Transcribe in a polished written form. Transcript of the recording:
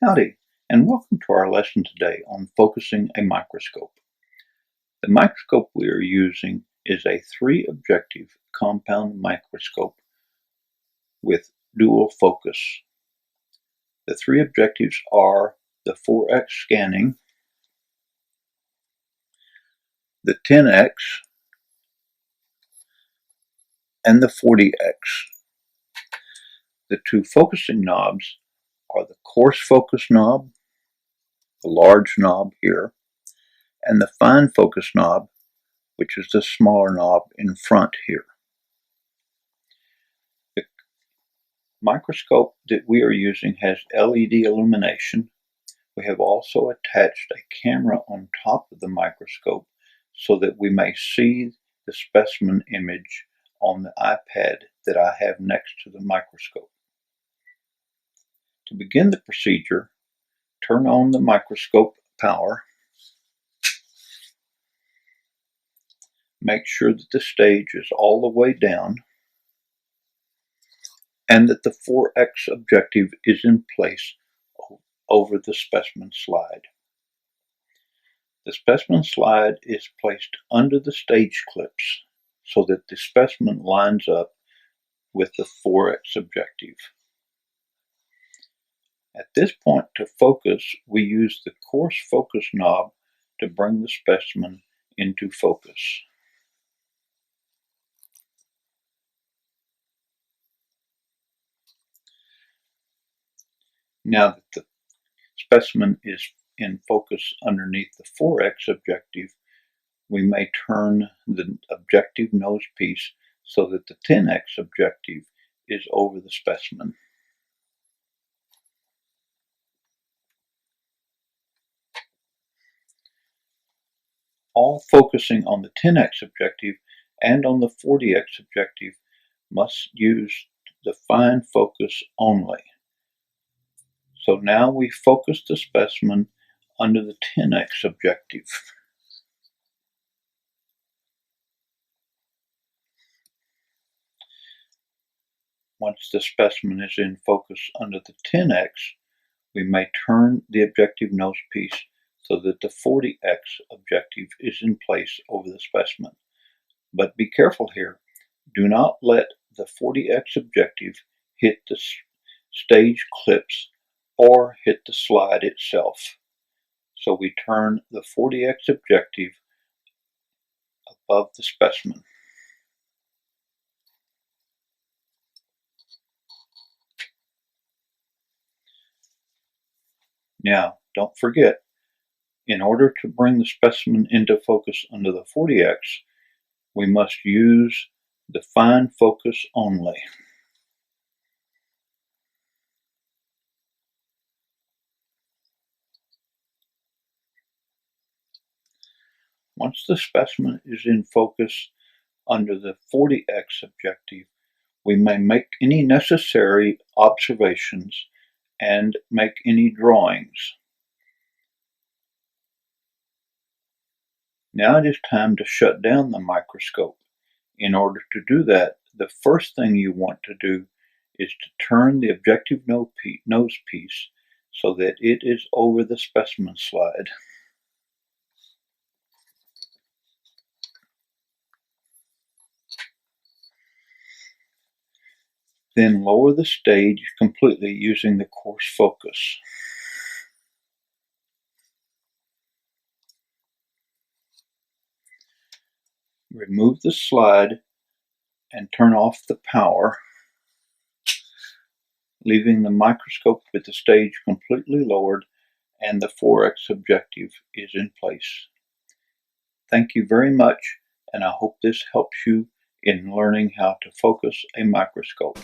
Howdy, and welcome to our lesson today on focusing a microscope. The microscope we are using is a 3-objective compound microscope with dual focus. The 3 objectives are the 4x scanning, the 10x, and the 40x. The 2 focusing knobs are the coarse focus knob, the large knob here, and the fine focus knob, which is the smaller knob in front here. The microscope that we are using has LED illumination. We have also attached a camera on top of the microscope so that we may see the specimen image on the iPad that I have next to the microscope. To begin the procedure, turn on the microscope power. Make sure that the stage is all the way down and that the 4x objective is in place over the specimen slide. The specimen slide is placed under the stage clips so that the specimen lines up with the 4x objective. At this point, to focus, we use the coarse focus knob to bring the specimen into focus. Now that the specimen is in focus underneath the 4x objective, we may turn the objective nose piece so that the 10x objective is over the specimen. All focusing on the 10x objective and on the 40x objective must use the fine focus only. So now we focus the specimen under the 10x objective. Once the specimen is in focus under the 10x, we may turn the objective nose piece so that the 40x objective is in place over the specimen. But be careful here. Do not let the 40x objective hit the stage clips or hit the slide itself. So we turn the 40x objective above the specimen. Now, don't forget, in order to bring the specimen into focus under the 40x, we must use the fine focus only. Once the specimen is in focus under the 40x objective, we may make any necessary observations and make any drawings. Now it is time to shut down the microscope. In order to do that, the first thing you want to do is to turn the objective nose piece so that it is over the specimen slide. Then lower the stage completely using the coarse focus. Remove the slide and turn off the power, leaving the microscope with the stage completely lowered and the 4x objective is in place. Thank you very much, and I hope this helps you in learning how to focus a microscope.